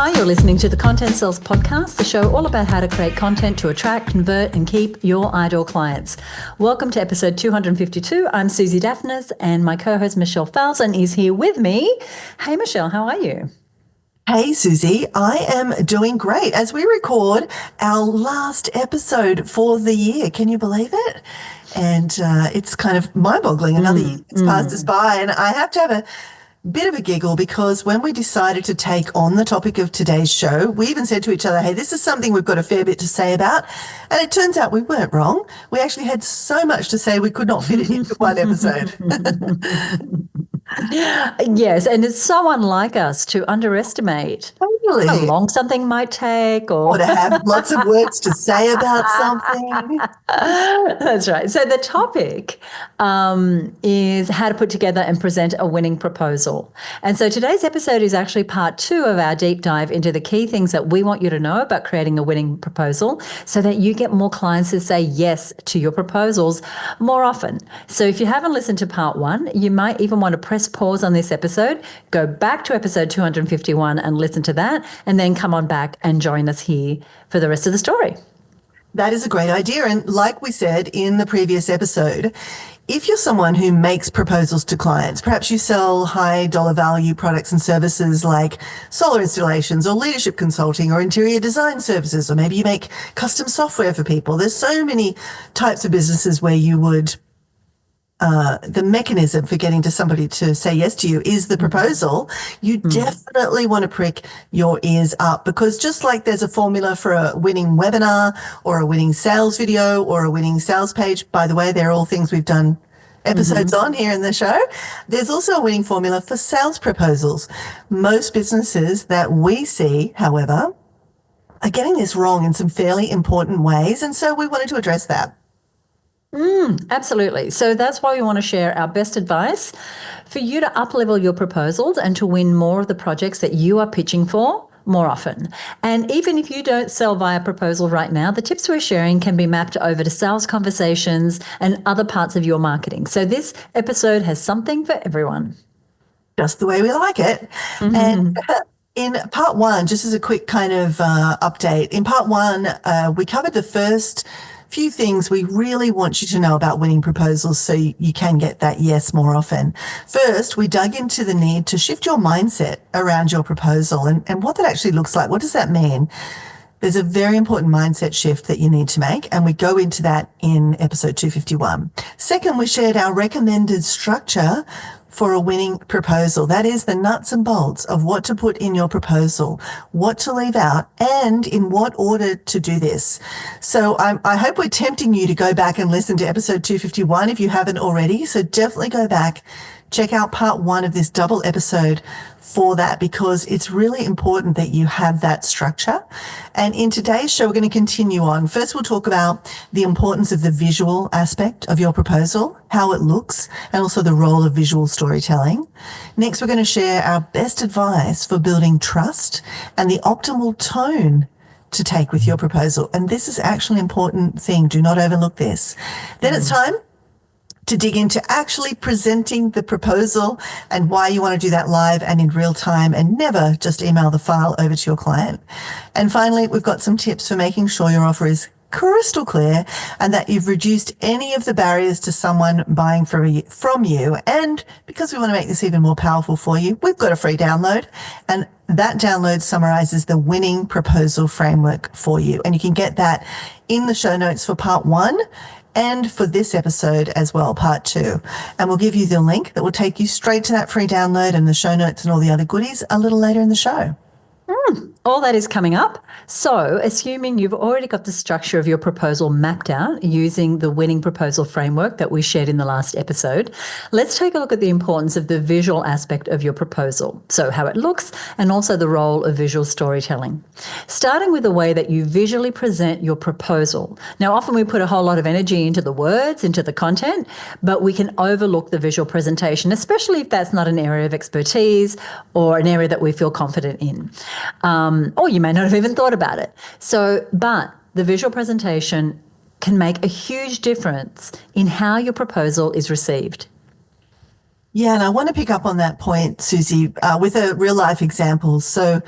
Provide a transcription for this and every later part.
Hi, you're listening to the Content Sales Podcast, the show all about how to create content to attract, convert, and keep your ideal clients. Welcome to episode 252. I'm Suzi Dafnis, and my co-host Michelle Falzon is here with me. Hey, Michelle, how are you? Hey, Suzi, I am doing great as we record our last episode for the year. Can you believe it? And it's kind of mind-boggling. Another year has passed us by, and I have to have a bit of a giggle because when we decided to take on the topic of today's show, we even said to each other, hey, this is something we've got a fair bit to say about. And it turns out we weren't wrong. We actually had so much to say we could not fit it into one episode. Yes, and it's so unlike us to underestimate Totally. how long something might take Or to have lots of words to say about something. That's right. So the topic is how to put together and present a winning proposal. And so today's episode is actually part 2 of our deep dive into the key things that we want you to know about creating a winning proposal so that you get more clients to say yes to your proposals more often. So if you haven't listened to part 1, you might even want to press pause on this episode, go back to episode 251 and listen to that, and then come on back and join us here for the rest of the story. That is a great idea. And like we said in the previous episode, if you're someone who makes proposals to clients, perhaps you sell high dollar value products and services like solar installations or leadership consulting or interior design services, or maybe you make custom software for people. There's so many types of businesses where you would the mechanism for getting to somebody to say yes to you is the proposal. You definitely want to prick your ears up, because just like there's a formula for a winning webinar or a winning sales video or a winning sales page, by the way, they're all things we've done episodes on here in the show. There's also a winning formula for sales proposals. Most businesses that we see, however, are getting this wrong in some fairly important ways. And so we wanted to address that. Absolutely. So that's why we want to share our best advice for you to up-level your proposals and to win more of the projects that you are pitching for more often. And even if you don't sell via proposal right now, the tips we're sharing can be mapped over to sales conversations and other parts of your marketing. So this episode has something for everyone. Just the way we like it. And in part 1, just as a quick kind of update, in part 1, we covered the first few things we really want you to know about winning proposals so you can get that yes more often. First, we dug into the need to shift your mindset around your proposal and what that actually looks like. What does that mean? There's a very important mindset shift that you need to make, and we go into that in episode 251. Second, we shared our recommended structure for a winning proposal. That is the nuts and bolts of what to put in your proposal, what to leave out, and in what order to do this. So I hope we're tempting you to go back and listen to episode 251 if you haven't already. So definitely go back, check out part 1 of this double episode for that, because it's really important that you have that structure. And in today's show, we're going to continue on. First, we'll talk about the importance of the visual aspect of your proposal, how it looks, and also the role of visual storytelling. Next, we're going to share our best advice for building trust and the optimal tone to take with your proposal. And this is actually an important thing. Do not overlook this. Then it's time to dig into actually presenting the proposal and why you want to do that live and in real time and never just email the file over to your client. And finally, we've got some tips for making sure your offer is crystal clear and that you've reduced any of the barriers to someone buying from you. And because we want to make this even more powerful for you, we've got a free download, and that download summarizes the winning proposal framework for you. And you can get that in the show notes for part 1 and for this episode as well, part 2. And we'll give you the link that will take you straight to that free download and the show notes and all the other goodies a little later in the show. All that is coming up. So assuming you've already got the structure of your proposal mapped out using the winning proposal framework that we shared in the last episode, let's take a look at the importance of the visual aspect of your proposal. So how it looks and also the role of visual storytelling. Starting with the way that you visually present your proposal. Now, often we put a whole lot of energy into the words, into the content, but we can overlook the visual presentation, especially if that's not an area of expertise or an area that we feel confident in. Or you may not have even thought about it. But the visual presentation can make a huge difference in how your proposal is received. Yeah, and I want to pick up on that point, Suzi, with a real life example. So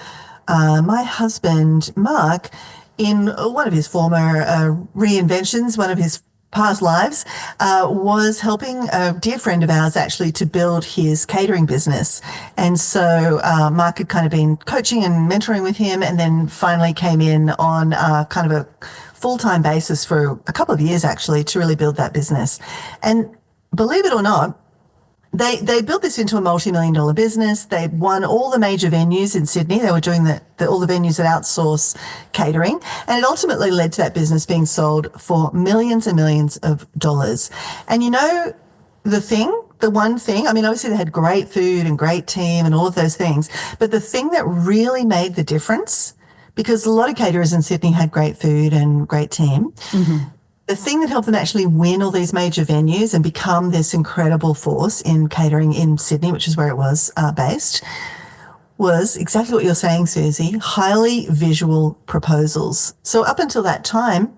my husband, Mark, in one of his former reinventions, one of his past lives, was helping a dear friend of ours actually to build his catering business. And so Mark had kind of been coaching and mentoring with him, and then finally came in on kind of a full-time basis for a couple of years actually to really build that business. And believe it or not, they built this into a multi-million dollar business. They won all the major venues in Sydney. They were doing all the venues that outsource catering. And it ultimately led to that business being sold for millions and millions of dollars. And you know, the one thing, I mean, obviously they had great food and great team and all of those things. But the thing that really made the difference, because a lot of caterers in Sydney had great food and great team, the thing that helped them actually win all these major venues and become this incredible force in catering in Sydney, which is where it was based, was exactly what you're saying, Susie, highly visual proposals. So up until that time,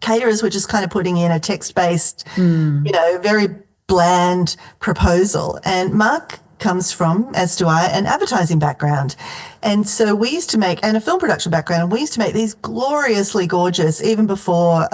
caterers were just kind of putting in a text-based, very bland proposal. And Mark comes from, as do I, an advertising background. And so we used to make, and a film production background, and we used to make these gloriously gorgeous, even before,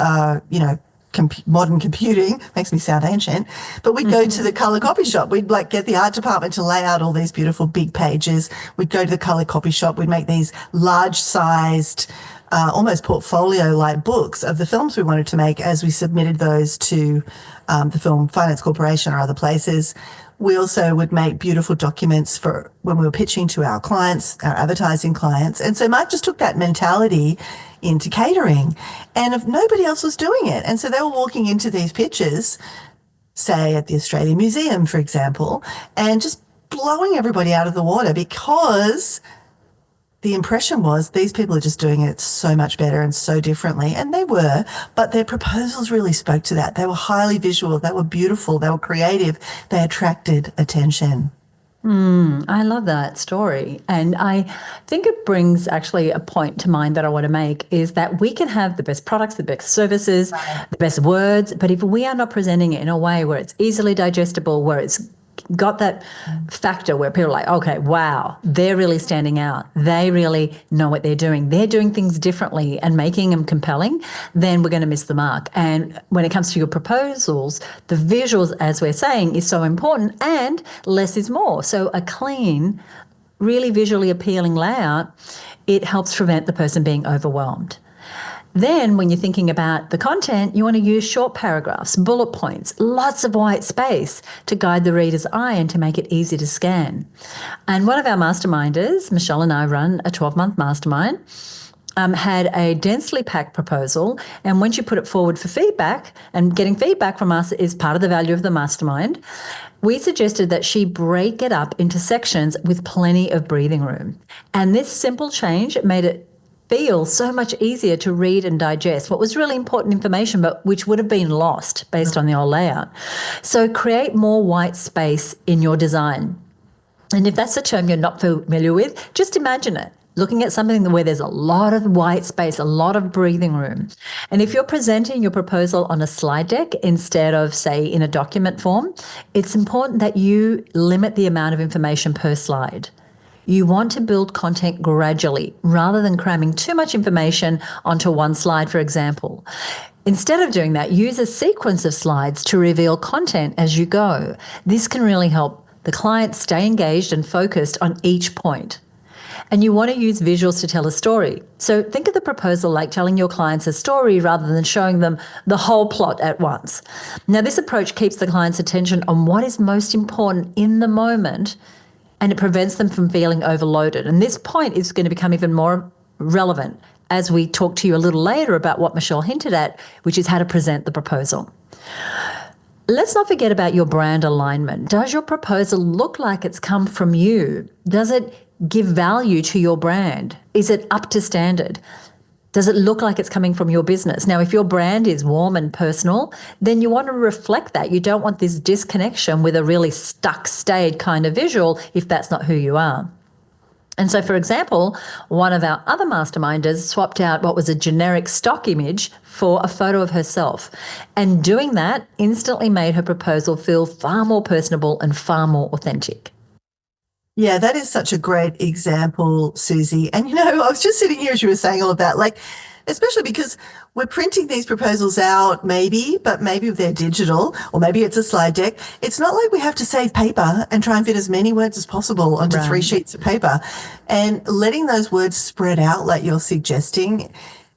modern computing, makes me sound ancient, but we'd go to the colour copy shop. We'd get the art department to lay out all these beautiful big pages. We'd go to the colour copy shop. We'd make these large-sized, almost portfolio-like books of the films we wanted to make as we submitted those to the Film Finance Corporation or other places. We also would make beautiful documents for when we were pitching to our clients, our advertising clients. And so Mark just took that mentality into catering, and if nobody else was doing it. And so they were walking into these pitches, say at the Australian Museum, for example, and just blowing everybody out of the water because the impression was these people are just doing it so much better and so differently. And they were, but their proposals really spoke to that. They were highly visual. They were beautiful. They were creative. They attracted attention. I love that story. And I think it brings actually a point to mind that I want to make is that we can have the best products, the best services, the best words, but if we are not presenting it in a way where it's easily digestible, where it's got that factor where people are like, okay, wow, they're really standing out. They really know what they're doing. They're doing things differently and making them compelling, then we're going to miss the mark. And when it comes to your proposals, the visuals, as we're saying, is so important, and less is more. So a clean, really visually appealing layout, it helps prevent the person being overwhelmed. Then when you're thinking about the content, you want to use short paragraphs, bullet points, lots of white space to guide the reader's eye and to make it easy to scan. And one of our masterminders, Michelle and I run a 12-month mastermind, had a densely packed proposal, and when she put it forward for feedback, and getting feedback from us is part of the value of the mastermind, we suggested that she break it up into sections with plenty of breathing room. And this simple change made it feel so much easier to read and digest what was really important information, but which would have been lost based on the old layout. So create more white space in your design. And if that's a term you're not familiar with, just imagine it. Looking at something where there's a lot of white space, a lot of breathing room. And if you're presenting your proposal on a slide deck instead of, say, in a document form, it's important that you limit the amount of information per slide. You want to build content gradually rather than cramming too much information onto one slide, for example. Instead of doing that, use a sequence of slides to reveal content as you go. This can really help the client stay engaged and focused on each point. And you want to use visuals to tell a story. So think of the proposal like telling your clients a story rather than showing them the whole plot at once. Now, this approach keeps the client's attention on what is most important in the moment, and it prevents them from feeling overloaded. And this point is going to become even more relevant as we talk to you a little later about what Michelle hinted at, which is how to present the proposal. Let's not forget about your brand alignment. Does your proposal look like it's come from you? Does it give value to your brand? Is it up to standard? Does it look like it's coming from your business? Now, if your brand is warm and personal, then you want to reflect that. You don't want this disconnection with a really stuck, stayed kind of visual if that's not who you are. And so, for example, one of our other masterminders swapped out what was a generic stock image for a photo of herself. And doing that instantly made her proposal feel far more personable and far more authentic. Yeah, that is such a great example, Susie. And I was just sitting here as you were saying all of that, like, especially because we're printing these proposals out, maybe, but maybe if they're digital or maybe it's a slide deck. It's not like we have to save paper and try and fit as many words as possible onto three Right. sheets of paper. And letting those words spread out like you're suggesting,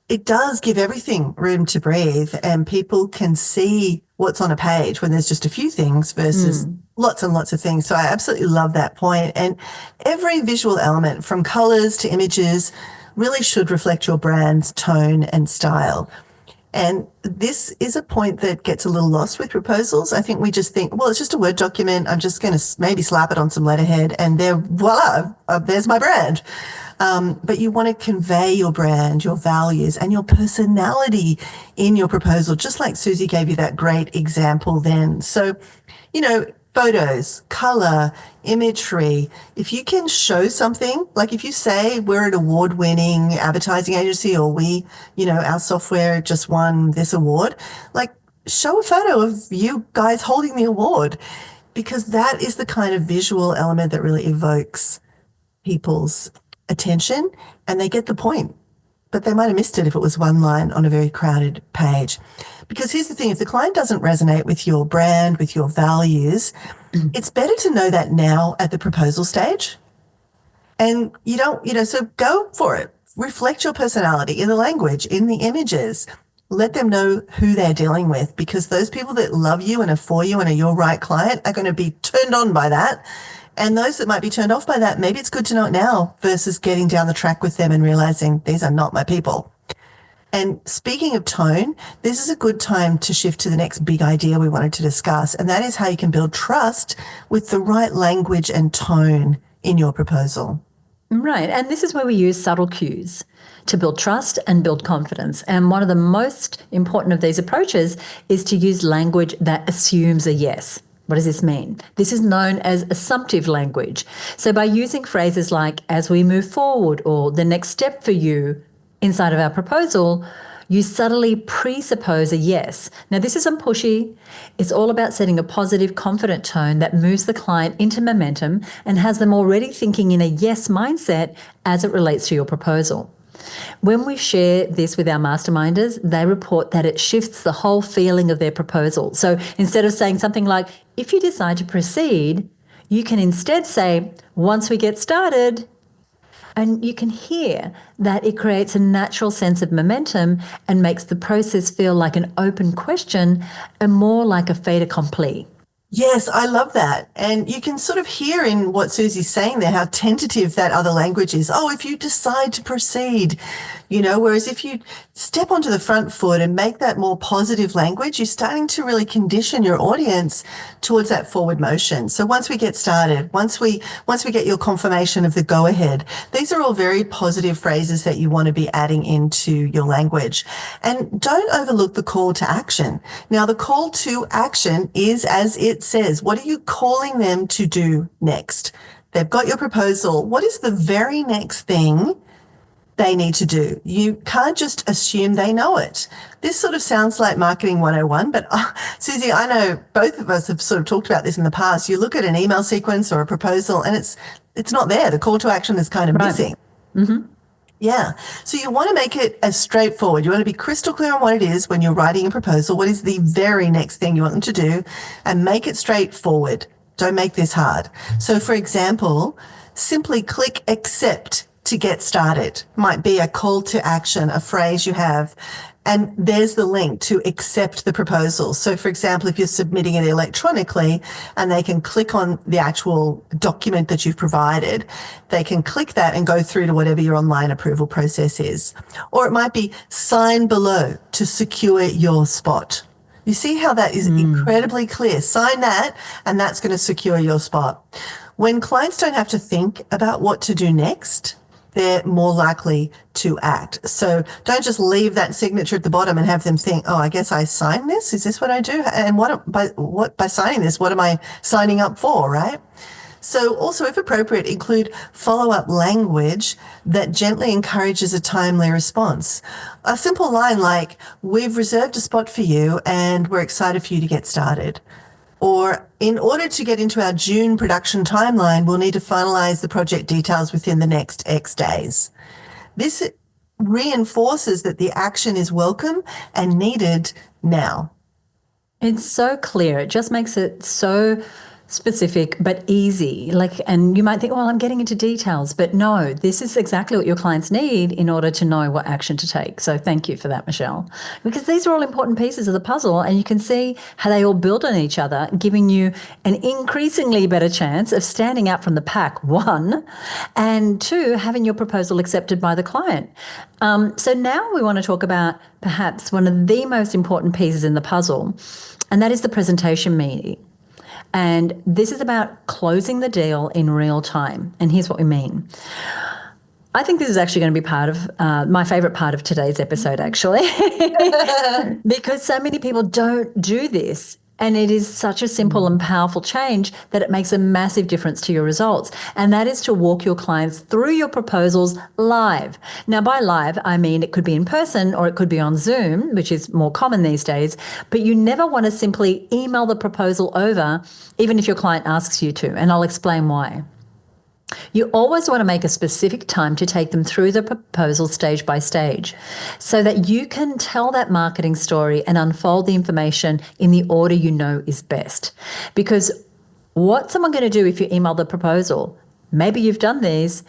it does give everything room to breathe, and people can see what's on a page when there's just a few things versus lots and lots of things. So I absolutely love that point. And every visual element, from colors to images, really should reflect your brand's tone and style. And this is a point that gets a little lost with proposals. I think we just think, well, it's just a Word document. I'm just going to maybe slap it on some letterhead and there, voila, there's my brand. But you want to convey your brand, your values, and your personality in your proposal, just like Susie gave you that great example then. So, photos, color, imagery. If you can show something, like if you say we're an award-winning advertising agency or our software just won this award, like show a photo of you guys holding the award, because that is the kind of visual element that really evokes people's attention and they get the point. But they might have missed it if it was one line on a very crowded page. Because here's the thing, if the client doesn't resonate with your brand, with your values, it's better to know that now at the proposal stage. And so go for it. Reflect your personality in the language, in the images. Let them know who they're dealing with, because those people that love you and are for you and are your right client are going to be turned on by that. And those that might be turned off by that, maybe it's good to know it now versus getting down the track with them and realizing these are not my people. And speaking of tone, this is a good time to shift to the next big idea we wanted to discuss, and that is how you can build trust with the right language and tone in your proposal. Right. And this is where we use subtle cues to build trust and build confidence. And one of the most important of these approaches is to use language that assumes a yes. What does this mean? This is known as assumptive language. So by using phrases like as we move forward or the next step for you inside of our proposal, you subtly presuppose a yes. Now, this isn't pushy. It's all about setting a positive, confident tone that moves the client into momentum and has them already thinking in a yes mindset as it relates to your proposal. When we share this with our masterminders, they report that it shifts the whole feeling of their proposal. So instead of saying something like, if you decide to proceed, you can instead say, once we get started. And you can hear that it creates a natural sense of momentum and makes the process feel like an open question and more like a fait accompli. Yes, I love that. And you can sort of hear in what Susie's saying there how tentative that other language is. Oh, if you decide to proceed, whereas if you step onto the front foot and make that more positive language, you're starting to really condition your audience towards that forward motion. So once we get started, once we get your confirmation of the go ahead, these are all very positive phrases that you want to be adding into your language. And don't overlook the call to action. Now, the call to action is as it says. What are you calling them to do next? They've got your proposal. What is the very next thing they need to do? You can't just assume they know it. This sort of sounds like marketing 101, but Susie, I know both of us have sort of talked about this in the past. You look at an email sequence or a proposal and it's not there. The call to action is kind of missing. Mm-hmm. Yeah. So you want to make it as straightforward. You want to be crystal clear on what it is when you're writing a proposal. What is the very next thing you want them to do? And make it straightforward. Don't make this hard. So for example, simply click accept to get started. Might be a call to action, a phrase you have. And there's the link to accept the proposal. So for example, if you're submitting it electronically and they can click on the actual document that you've provided, they can click that and go through to whatever your online approval process is. Or it might be sign below to secure your spot. You see how that is incredibly clear. Sign that and that's going to secure your spot. When clients don't have to think about what to do next, they're more likely to act. So don't just leave that signature at the bottom and have them think, oh, I guess I sign this. Is this what I do? And by signing this, what am I signing up for, right? So also, if appropriate, include follow-up language that gently encourages a timely response. A simple line like, we've reserved a spot for you and we're excited for you to get started. Or in order to get into our June production timeline, we'll need to finalize the project details within the next X days. This reinforces that the action is welcome and needed now. It's so clear. It just makes it so specific but easy. And you might think, well, I'm getting into details, but no, this is exactly what your clients need in order to know what action to take. So thank you for that, Michelle, because these are all important pieces of the puzzle, and you can see how they all build on each other, giving you an increasingly better chance of standing out from the pack, one, and two, having your proposal accepted by the client. So now we want to talk about perhaps one of the most important pieces in the puzzle, and that is the presentation meeting. And this is about closing the deal in real time. And here's what we mean. I think this is actually going to be part of my favorite part of today's episode, actually, because so many people don't do this. And it is such a simple and powerful change that it makes a massive difference to your results. And that is to walk your clients through your proposals live. Now, by live, I mean it could be in person or it could be on Zoom, which is more common these days. But you never want to simply email the proposal over, even if your client asks you to. And I'll explain why. You always want to make a specific time to take them through the proposal stage by stage so that you can tell that marketing story and unfold the information in the order you know is best. Because what's someone going to do if you email the proposal? Maybe you've done this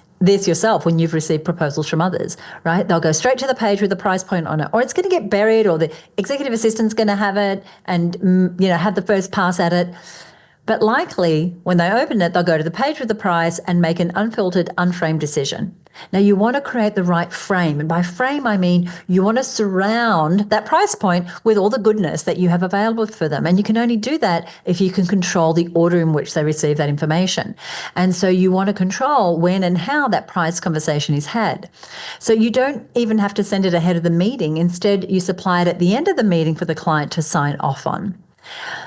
yourself when you've received proposals from others, right? They'll go straight to the page with the price point on it, or it's going to get buried, or the executive assistant's going to have it and have the first pass at it. But likely, when they open it, they'll go to the page with the price and make an unfiltered, unframed decision. Now, you want to create the right frame. And by frame, I mean you want to surround that price point with all the goodness that you have available for them. And you can only do that if you can control the order in which they receive that information. And so you want to control when and how that price conversation is had. So you don't even have to send it ahead of the meeting. Instead, you supply it at the end of the meeting for the client to sign off on.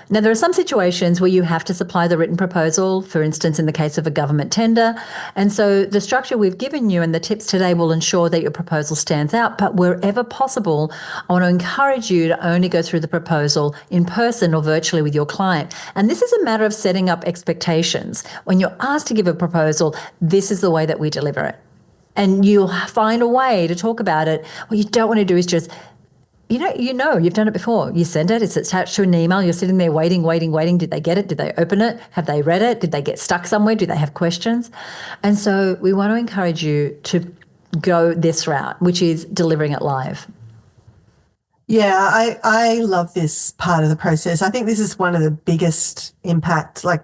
Now, there are some situations where you have to supply the written proposal, for instance, in the case of a government tender. And so the structure we've given you and the tips today will ensure that your proposal stands out. But wherever possible, I want to encourage you to only go through the proposal in person or virtually with your client. And this is a matter of setting up expectations. When you're asked to give a proposal, this is the way that we deliver it. And you'll find a way to talk about it. What you don't want to do is just you've done it before. You send it, it's attached to an email, you're sitting there waiting. Did they get it? Did they open it? Have they read it? Did they get stuck somewhere? Do they have questions? And so we want to encourage you to go this route, which is delivering it live. Yeah, I love this part of the process. I think this is one of the biggest impacts. Like,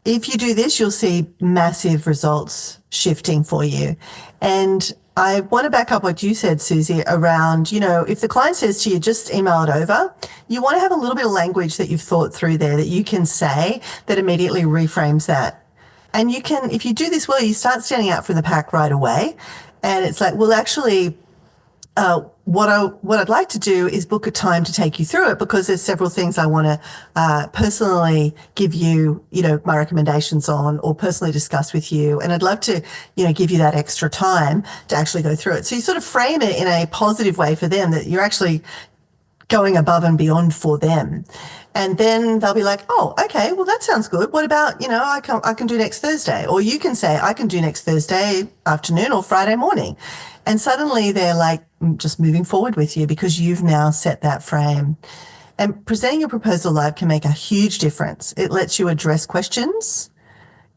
if you do this, you'll see massive results shifting for you. And I want to back up what you said, Suzi, around, if the client says to you, just email it over, you want to have a little bit of language that you've thought through there that you can say that immediately reframes that. And you can, if you do this well, you start standing out from the pack right away. And it's like, well, actually, what I'd like to do is book a time to take you through it, because there's several things I want to personally give you, my recommendations on, or personally discuss with you. And I'd love to, give you that extra time to actually go through it. So you sort of frame it in a positive way for them, that you're actually going above and beyond for them. And then they'll be like, oh, okay, well, that sounds good. What about, I can do next Thursday. Or you can say, I can do next Thursday afternoon or Friday morning. And suddenly they're like just moving forward with you because you've now set that frame. And presenting your proposal live can make a huge difference. It lets you address questions.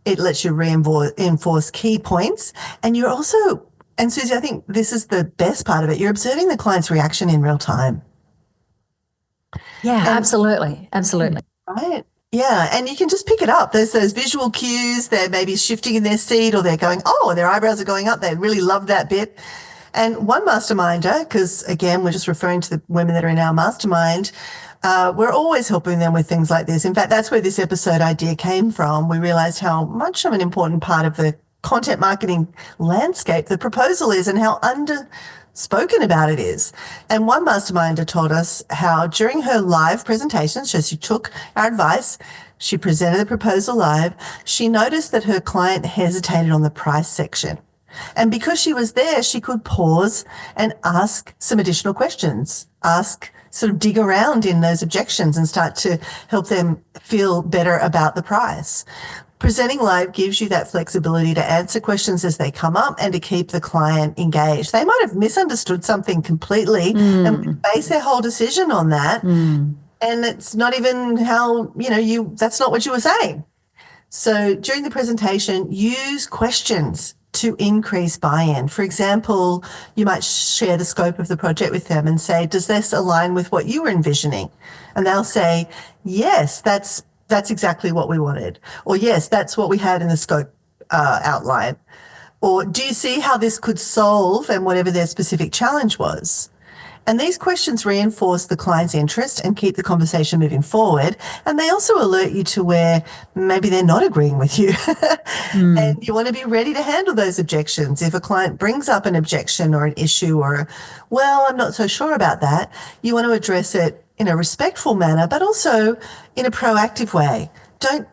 It lets you reinforce key points. And you're also, and Suzi, I think this is the best part of it, you're observing the client's reaction in real time. Yeah, absolutely. Right. Yeah, and you can just pick it up. There's those visual cues. They're maybe shifting in their seat, or they're going, oh, their eyebrows are going up. They really love that bit. And one masterminder, because again, we're just referring to the women that are in our mastermind, we're always helping them with things like this. In fact, that's where this episode idea came from. We realized how much of an important part of the content marketing landscape the proposal is, and how spoken about it is. And one masterminder told us how during her live presentation, so she took our advice, she presented the proposal live, she noticed that her client hesitated on the price section. And because she was there, she could pause and ask some additional questions, ask sort of dig around in those objections and start to help them feel better about the price. Presenting live gives you that flexibility to answer questions as they come up and to keep the client engaged. They might have misunderstood something completely and base their whole decision on that. And it's not even how, that's not what you were saying. So during the presentation, use questions to increase buy-in. For example, you might share the scope of the project with them and say, does this align with what you were envisioning? And they'll say, yes, that's exactly what we wanted. Or yes, that's what we had in the scope outline. Or do you see how this could solve and whatever their specific challenge was? And these questions reinforce the client's interest and keep the conversation moving forward. And they also alert you to where maybe they're not agreeing with you. And you want to be ready to handle those objections. If a client brings up an objection or an issue or, well, I'm not so sure about that, you want to address it in a respectful manner, but also in a proactive way. Don't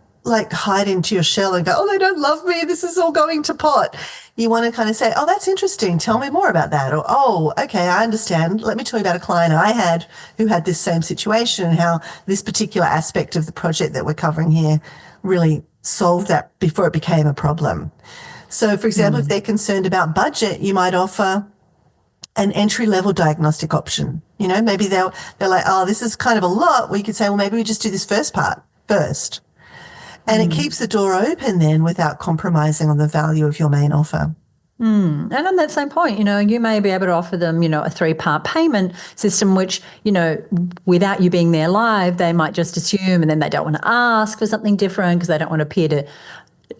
hide into your shell and go, oh, they don't love me, this is all going to pot. You want to kind of say, oh, that's interesting, tell me more about that. Or, oh, okay, I understand, let me tell you about a client I had who had this same situation and how this particular aspect of the project that we're covering here really solved that before it became a problem. So, for example, if they're concerned about budget, you might offer an entry-level diagnostic option. Maybe they're like, oh, this is kind of a lot. We could say, well, maybe we just do this first part first. And it keeps the door open then without compromising on the value of your main offer. And on that same point, you may be able to offer them, a 3-part payment system, which, without you being there live, they might just assume, and then they don't want to ask for something different because they don't want to appear to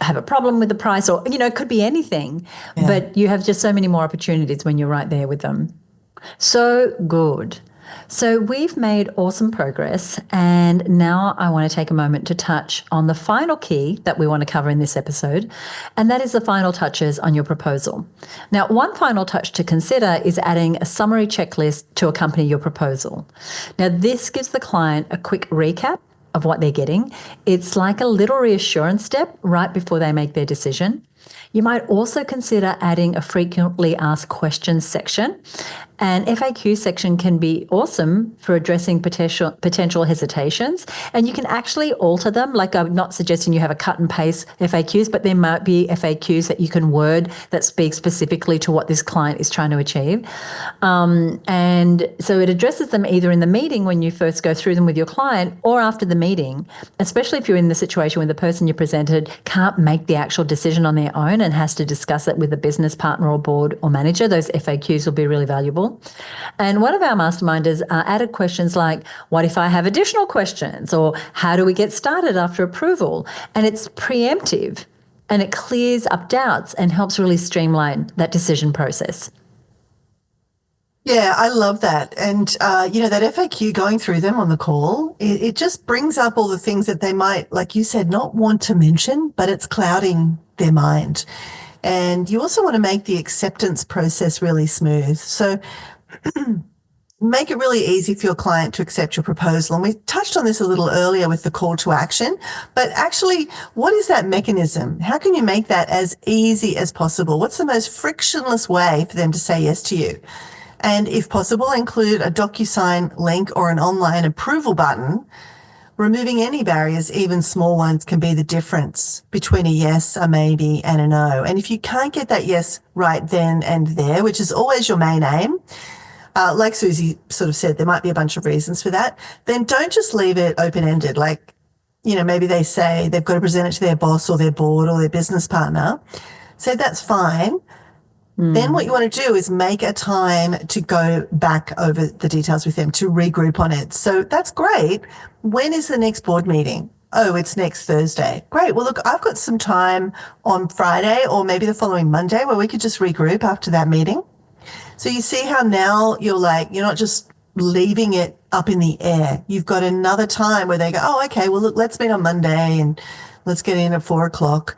have a problem with the price, or, it could be anything. Yeah. But you have just so many more opportunities when you're right there with them. So good. So we've made awesome progress, and now I want to take a moment to touch on the final key that we want to cover in this episode, and that is the final touches on your proposal. Now, one final touch to consider is adding a summary checklist to accompany your proposal. Now, this gives the client a quick recap of what they're getting. It's like a little reassurance step right before they make their decision. You might also consider adding a frequently asked questions section. An FAQ section can be awesome for addressing potential hesitations, and you can actually alter them. Like, I'm not suggesting you have a cut and paste FAQs, but there might be FAQs that you can word that speak specifically to what this client is trying to achieve. And so it addresses them either in the meeting when you first go through them with your client, or after the meeting, especially if you're in the situation where the person you presented can't make the actual decision on their own and has to discuss it with a business partner or board or manager. Those FAQs will be really valuable. And one of our masterminders added questions like, what if I have additional questions? Or how do we get started after approval? And it's preemptive, and it clears up doubts and helps really streamline that decision process. Yeah, I love that. And, that FAQ, going through them on the call, it just brings up all the things that they might, like you said, not want to mention, but it's clouding their mind. And you also want to make the acceptance process really smooth. So make it really easy for your client to accept your proposal. And we touched on this a little earlier with the call to action, but actually, what is that mechanism? How can you make that as easy as possible? What's the most frictionless way for them to say yes to you? And if possible, include a DocuSign link or an online approval button. Removing any barriers, even small ones, can be the difference between a yes, a maybe, and a no. And if you can't get that yes right then and there, which is always your main aim, like Suzi sort of said, there might be a bunch of reasons for that, then don't just leave it open-ended. Like, maybe they say they've got to present it to their boss or their board or their business partner. So that's fine. Then what you want to do is make a time to go back over the details with them, to regroup on it. So that's great. When is the next board meeting? Oh, it's next Thursday. Great. Well, look, I've got some time on Friday or maybe the following Monday where we could just regroup after that meeting. So you see how now you're not just leaving it up in the air. You've got another time where they go, oh, okay, well, look, let's meet on Monday and let's get in at 4:00.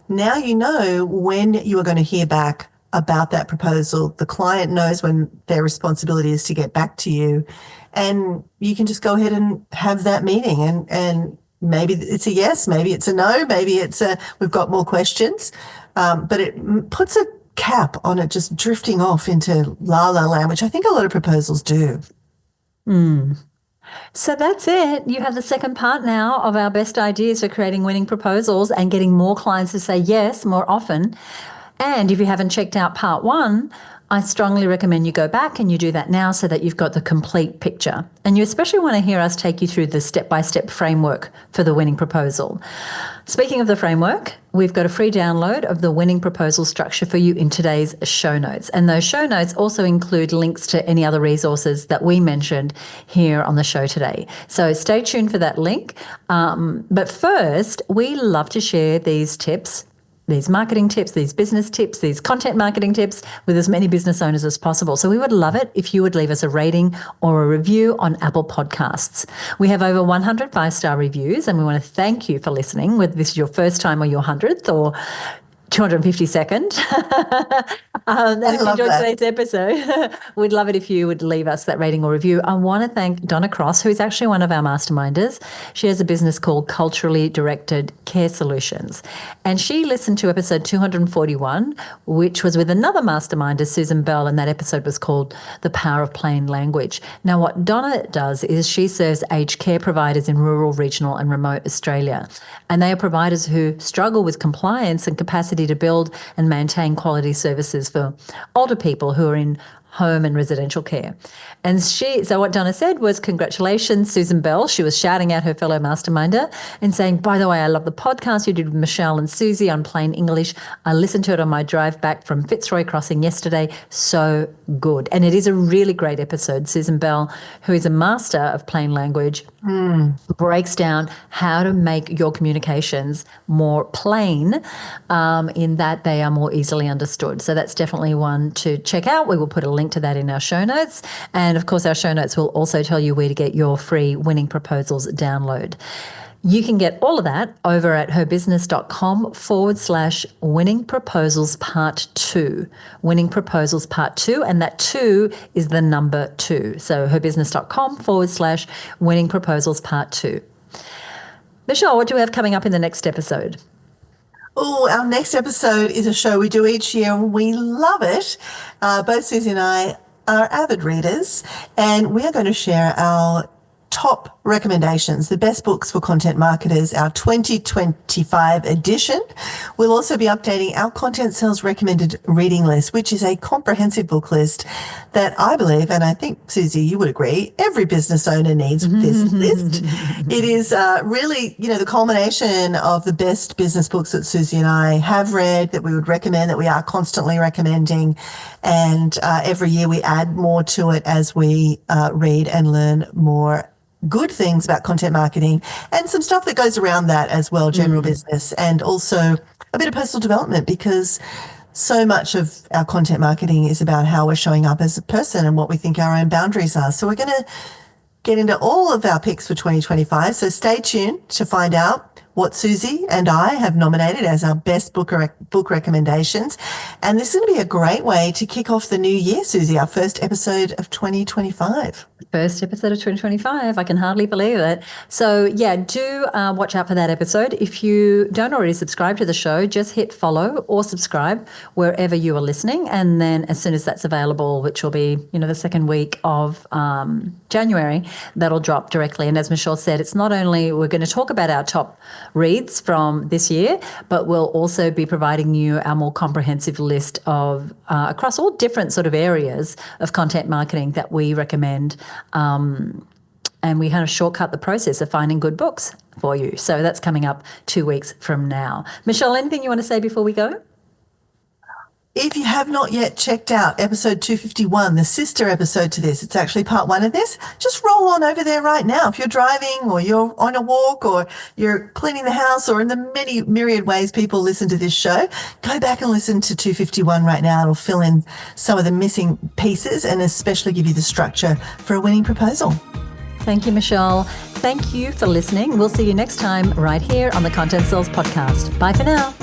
Now you know when you are going to hear back about that proposal. The client knows when their responsibility is to get back to you, and you can just go ahead and have that meeting, and maybe it's a yes, maybe it's a no, maybe it's we've got more questions, but it puts a cap on it just drifting off into la la land, which I think a lot of proposals do. So that's it. You have the second part now of our best ideas for creating winning proposals and getting more clients to say yes more often. And if you haven't checked out part 1, I strongly recommend you go back and you do that now so that you've got the complete picture. And you especially want to hear us take you through the step-by-step framework for the winning proposal. Speaking of the framework, we've got a free download of the winning proposal structure for you in today's show notes. And those show notes also include links to any other resources that we mentioned here on the show today. So stay tuned for that link. But first, we love to share these tips, these marketing tips, these business tips, these content marketing tips with as many business owners as possible. So we would love it if you would leave us a rating or a review on Apple Podcasts. We have over 100 5-star reviews, and we want to thank you for listening, whether this is your first time or your 100th or 252nd. And if you enjoyed today's episode, we'd love it if you would leave us that rating or review. I want to thank Donna Cross, who is actually one of our masterminders. She has a business called Culturally Directed Care Solutions. And she listened to episode 241, which was with another masterminder, Susan Bell, and that episode was called The Power of Plain Language. Now, what Donna does is she serves aged care providers in rural, regional and remote Australia. And they are providers who struggle with compliance and capacity to build and maintain quality services for older people who are in home and residential care. And so what Donna said was, congratulations, Susan Bell. She was shouting out her fellow masterminder and saying, by the way, I love the podcast you did with Michelle and Susie on plain English. I listened to it on my drive back from Fitzroy Crossing yesterday. So good. And it is a really great episode. Susan Bell, who is a master of plain language, breaks down how to make your communications more plain in that they are more easily understood. So that's definitely one to check out. We will put a link to that in our show notes. And of course, our show notes will also tell you where to get your free winning proposals download. You can get all of that over at herbusiness.com/winning proposals part 2. Winning proposals part 2. And that 2 is the number 2. So herbusiness.com/winning proposals part 2. Michelle, what do we have coming up in the next episode? Oh, our next episode is a show we do each year, and we love it. Both Susie and I are avid readers, and we are going to share our top recommendations, the best books for content marketers, our 2025 edition. We'll also be updating our Content Sales recommended reading list, which is a comprehensive book list that I believe, and I think, Susie, you would agree, every business owner needs this list. It is really, the culmination of the best business books that Susie and I have read, that we would recommend, that we are constantly recommending. And every year we add more to it as we read and learn more good things about content marketing and some stuff that goes around that as well, general business, and also a bit of personal development, because so much of our content marketing is about how we're showing up as a person and what we think our own boundaries are. So we're going to get into all of our picks for 2025. So stay tuned to find out what Susie and I have nominated as our best book recommendations. And this is going to be a great way to kick off the new year, Susie, our first episode of 2025. First episode of 2025. I can hardly believe it. So yeah, do watch out for that episode. If you don't already subscribe to the show, just hit follow or subscribe wherever you are listening. And then as soon as that's available, which will be, the second week of January, that'll drop directly. And as Michelle said, it's not only we're going to talk about our top reads from this year, but we'll also be providing you our more comprehensive list of across all different sort of areas of content marketing that we recommend. And we kind of shortcut the process of finding good books for you. So that's coming up 2 weeks from now. Michelle, anything you want to say before we go? If you have not yet checked out episode 251, the sister episode to this, it's actually part 1 of this, just roll on over there right now. If you're driving or you're on a walk or you're cleaning the house or in the many myriad ways people listen to this show, go back and listen to 251 right now. It'll fill in some of the missing pieces and especially give you the structure for a winning proposal. Thank you, Michelle. Thank you for listening. We'll see you next time right here on the Content Sales Podcast. Bye for now.